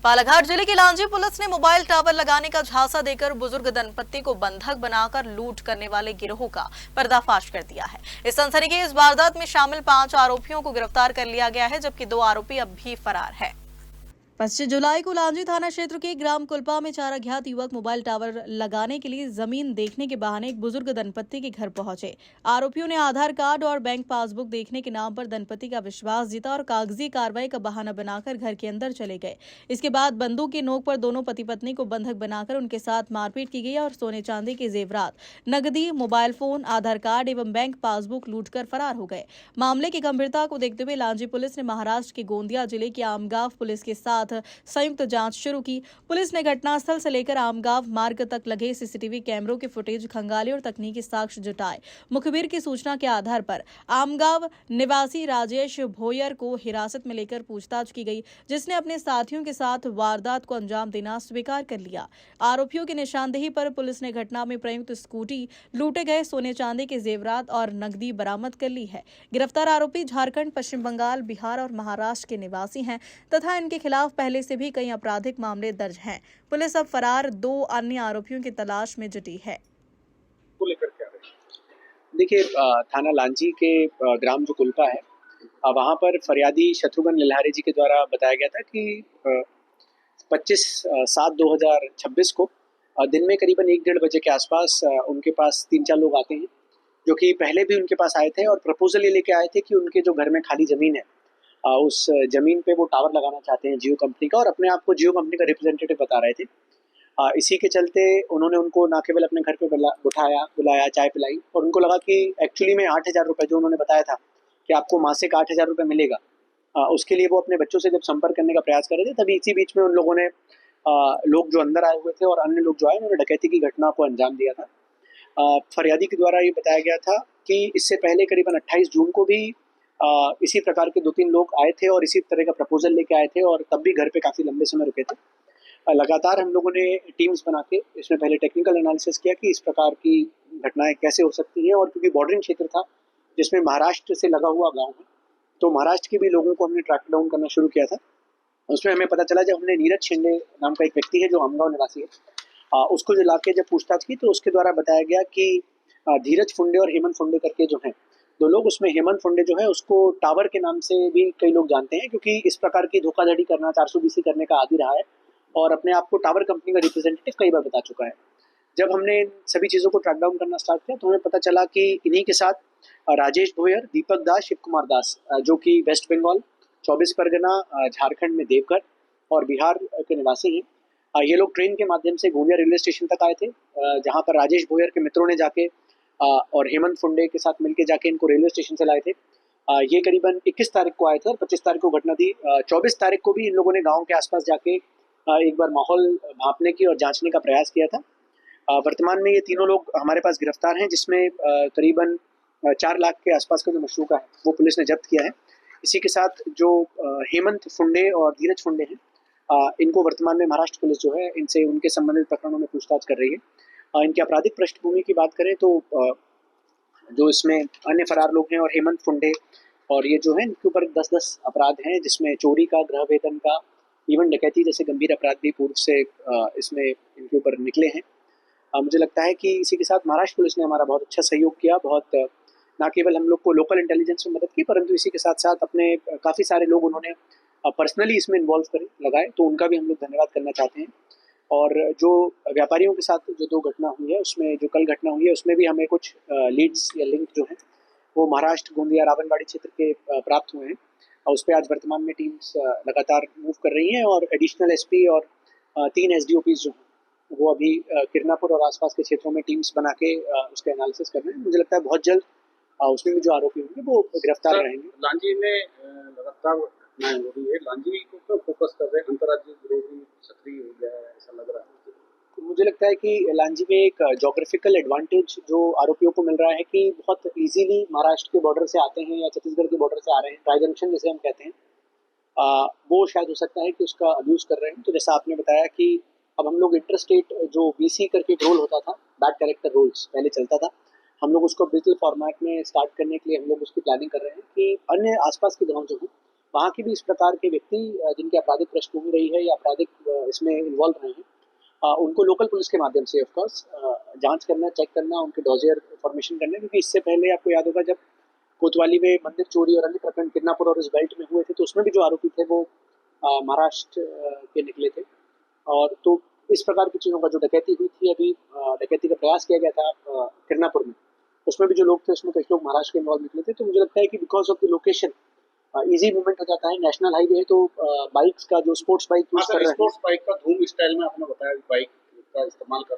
बालाघाट जिले की लांजी पुलिस ने मोबाइल टावर लगाने का झांसा देकर बुजुर्ग दंपत्ति को बंधक बनाकर लूट करने वाले गिरोह का पर्दाफाश कर दिया है। इस सनसनीखेज वारदात में शामिल 5 आरोपियों को गिरफ्तार कर लिया गया है, जबकि 2 आरोपी अब भी फरार है। 25 जुलाई को लांजी थाना क्षेत्र के ग्राम कुल्पा में 4 अज्ञात युवक मोबाइल टावर लगाने के लिए जमीन देखने के बहाने एक बुजुर्ग दंपत्ति के घर पहुंचे। आरोपियों ने आधार कार्ड और बैंक पासबुक देखने के नाम पर दंपत्ति का विश्वास जीता और कागजी कार्रवाई का बहाना बनाकर घर के अंदर चले गए। इसके बाद बंदूक की नोक पर दोनों पति पत्नी को बंधक बनाकर उनके साथ मारपीट की गई और सोने चांदी के जेवरात, नकदी, मोबाइल फोन, आधार कार्ड एवं बैंक पासबुक लूटकर फरार हो गए। मामले की गंभीरता को देखते हुए लांजी पुलिस ने महाराष्ट्र के गोंदिया जिले की आमगांव पुलिस के साथ संयुक्त जांच शुरू की। पुलिस ने घटनास्थल से लेकर आमगांव मार्ग तक लगे सीसीटीवी कैमरों के फुटेज खंगाले और तकनीकी साक्ष्य जुटाए। मुखबिर की सूचना के आधार पर आमगांव निवासी राजेश भोयर को हिरासत में लेकर पूछताछ की गई, जिसने अपने साथियों के साथ वारदात को अंजाम देना स्वीकार कर लिया। आरोपियों की निशानदेही पर पुलिस ने घटना में प्रयुक्त स्कूटी, लूटे गए सोने चांदी के जेवरात और नकदी बरामद कर ली है। गिरफ्तार आरोपी झारखंड, पश्चिम बंगाल, बिहार और महाराष्ट्र के निवासी हैं तथा इनके खिलाफ पहले से भी कई आपराधिक मामले दर्ज हैं। पुलिस अब फरार 2 अन्य आरोपियों की तलाश में जुटी है। देखिए, थाना लांजी के ग्राम जो कुल्पा है, वहाँ पर फरियादी शत्रुघ्न लिल्हारे जी के द्वारा बताया गया था कि 25/7/2026 को दिन में करीबन 1-1:30 बजे के आसपास उनके पास 3-4 लोग आते हैं, जो कि पहले भी उनके पास आए थे और प्रपोजल ये लेके आए थे कि उनके जो घर में खाली ज़मीन है, उस ज़मीन पे वो टावर लगाना चाहते हैं जियो कंपनी का, और अपने आप को जियो कंपनी का रिप्रेजेंटेटिव बता रहे थे। इसी के चलते उन्होंने उनको ना केवल अपने घर पे बुलाया, चाय पिलाई, और उनको लगा कि एक्चुअली में 8,000 रुपये जो उन्होंने बताया था कि आपको मासिक 8,000 रुपये मिलेगा, उसके लिए वो अपने बच्चों से जब संपर्क करने का प्रयास कर रहे थे, तभी इसी बीच में उन लोगों ने लोग जो अंदर आए हुए थे और अन्य लोग जो आए, उन्होंने डकैती की घटना को अंजाम दिया था। फरियादी के द्वारा ये बताया गया था कि इससे पहले करीबन 28 जून को भी इसी प्रकार के 2-3 लोग आए थे और इसी तरह का प्रपोजल लेके आए थे, और तब भी घर पे काफ़ी लंबे समय रुके थे। लगातार हम लोगों ने टीम्स बना के इसमें पहले टेक्निकल एनालिसिस किया कि इस प्रकार की घटनाएं कैसे हो सकती हैं, और क्योंकि बॉर्डरिंग क्षेत्र था जिसमें महाराष्ट्र से लगा हुआ गांव है, तो महाराष्ट्र के भी लोगों को हमने ट्रैक डाउन करना शुरू किया था। उसमें हमें पता चला, जब हमने नीरज शिंदे नाम का एक व्यक्ति है जो आमगांव निवासी है, उसको जो लाके जब पूछताछ की, तो उसके द्वारा बताया गया कि धीरज फुंडे और हेमंत फुंडे करके जो हैं 2 लोग, उसमें हेमंत फुंडे जो है उसको टावर के नाम से भी कई लोग जानते हैं, क्योंकि इस प्रकार की धोखाधड़ी करना, 420 करने का आदी रहा है और अपने आप को टावर कंपनी का रिप्रेजेंटेटिव कई बार बता चुका है। जब हमने इन सभी चीज़ों को ट्रैक डाउन करना स्टार्ट किया, तो हमें पता चला कि इन्हीं के साथ राजेश भोयर, दीपक दास, शिव कुमार दास, जो कि वेस्ट बंगाल, 24 परगना, झारखंड में देवघर और बिहार के निवासी हैं। ये लोग ट्रेन के माध्यम से गोंदिया रेलवे स्टेशन तक आए थे, जहाँ पर राजेश भोयर के मित्रों ने जाके और हेमंत फुंडे के साथ मिलकर जाके इनको रेलवे स्टेशन से लाए थे। ये करीबन 21 तारीख को आए थे और 25 तारीख को घटना थी। 24 तारीख को भी इन लोगों ने गाँव के आसपास जाके एक बार माहौल भांपने की और जांचने का प्रयास किया था। वर्तमान में ये तीनों लोग हमारे पास गिरफ्तार हैं, जिसमें करीबन 4 लाख के आसपास का जो मशरूका है वो पुलिस ने जब्त किया है। इसी के साथ जो हेमंत फुंडे और धीरज फुंडे हैं, इनको वर्तमान में महाराष्ट्र पुलिस जो है इनसे उनके संबंधित प्रकरणों में पूछताछ कर रही है। इनकी आपराधिक पृष्ठभूमि की बात करें तो जो इसमें अन्य फरार लोग हैं और हेमंत फुंडे और ये जो है, इनके ऊपर 10-10 अपराध हैं, जिसमें चोरी का, गृह वेतन का, इवन डकैती जैसे गंभीर अपराध भी पूर्व से इसमें इनके ऊपर निकले हैं। मुझे लगता है कि इसी के साथ महाराष्ट्र पुलिस ने हमारा बहुत अच्छा सहयोग किया, बहुत ना केवल हम लोग को लोकल इंटेलिजेंस में मदद की, परंतु इसी के साथ साथ अपने काफ़ी सारे लोग उन्होंने पर्सनली इसमें इन्वॉल्व करे लगाए, तो उनका भी हम लोग धन्यवाद करना चाहते हैं। और जो व्यापारियों के साथ जो 2 घटना हुई है, उसमें जो कल घटना हुई है, उसमें भी हमें कुछ लीड्स या लिंक जो हैं वो महाराष्ट्र, गोंदिया, रावणबाड़ी क्षेत्र के प्राप्त हुए हैं, और उस पर आज वर्तमान में टीम्स लगातार मूव कर रही हैं, और एडिशनल एसपी और 3 एसडीओपीज जो हैं वो अभी किरनापुर और आसपास के क्षेत्रों में टीम्स बना के उसका एनालिसिस कर रहे हैं। मुझे लगता है बहुत जल्द उसमें भी जो आरोपी होंगे वो गिरफ्तार रहेंगे। लांजी में लगातार घटनाएं हो रही है, लांजी को क्यों फोकस कर रहे हैं? अंतर्राज्यीय विरोध भी सक्रिय हो गया है, ऐसा लग रहा है। तो मुझे लगता है कि लांजी में एक जोग्राफिकल एडवांटेज जो आरोपियों को मिल रहा है कि बहुत इजीली महाराष्ट्र के बॉर्डर से आते हैं या छत्तीसगढ़ के बॉर्डर से आ रहे हैं, ट्राई जंक्शन जैसे हम कहते हैं, वो शायद हो सकता है कि उसका अब्यूज़ कर रहे हैं। तो जैसा आपने बताया कि अब हम लोग इंटरस्टेट जो बीसी करके एक रोल होता था, बैड कैरेक्टर रोल्स पहले चलता था, हम लोग उसको डिजिटल फॉर्मेट में स्टार्ट करने के लिए हम लोग उसकी प्लानिंग कर रहे हैं कि अन्य आसपास के गाँव जो हैं वहाँ की भी इस प्रकार के व्यक्ति जिनकी आपराधिक पृष्ठभूमि रही है या आपराधिक इसमें इन्वॉल्व रहे हैं, उनको लोकल पुलिस के माध्यम से ऑफकोर्स जांच करना, चेक करना, उनके डॉजियर फॉर्मेशन करना, क्योंकि इससे पहले आपको याद होगा जब कोतवाली में मंदिर चोरी और अन्य प्रकरण किडनैपर और इस बेल्ट में हुए थे, तो उसमें भी जो आरोपी थे वो महाराष्ट्र के निकले थे। और तो इस प्रकार की चीज़ों का जो डकैती हुई थी अभी, डकैती का प्रयास किया गया था किडनैपर में, उसमें भी जो लोग थे उसमें कुछ लोग महाराष्ट्र के इन्वॉल्व निकले थे। तो मुझे लगता है कि because of the location easy movement हो जाता है, नेशनल हाईवे है, तो बाइक्स का जो स्पोर्ट्स बाइक यूज कर रहे हैं, स्पोर्ट्स बाइक का धूम स्टाइल में आपने बताया बाइक का इस्तेमाल कर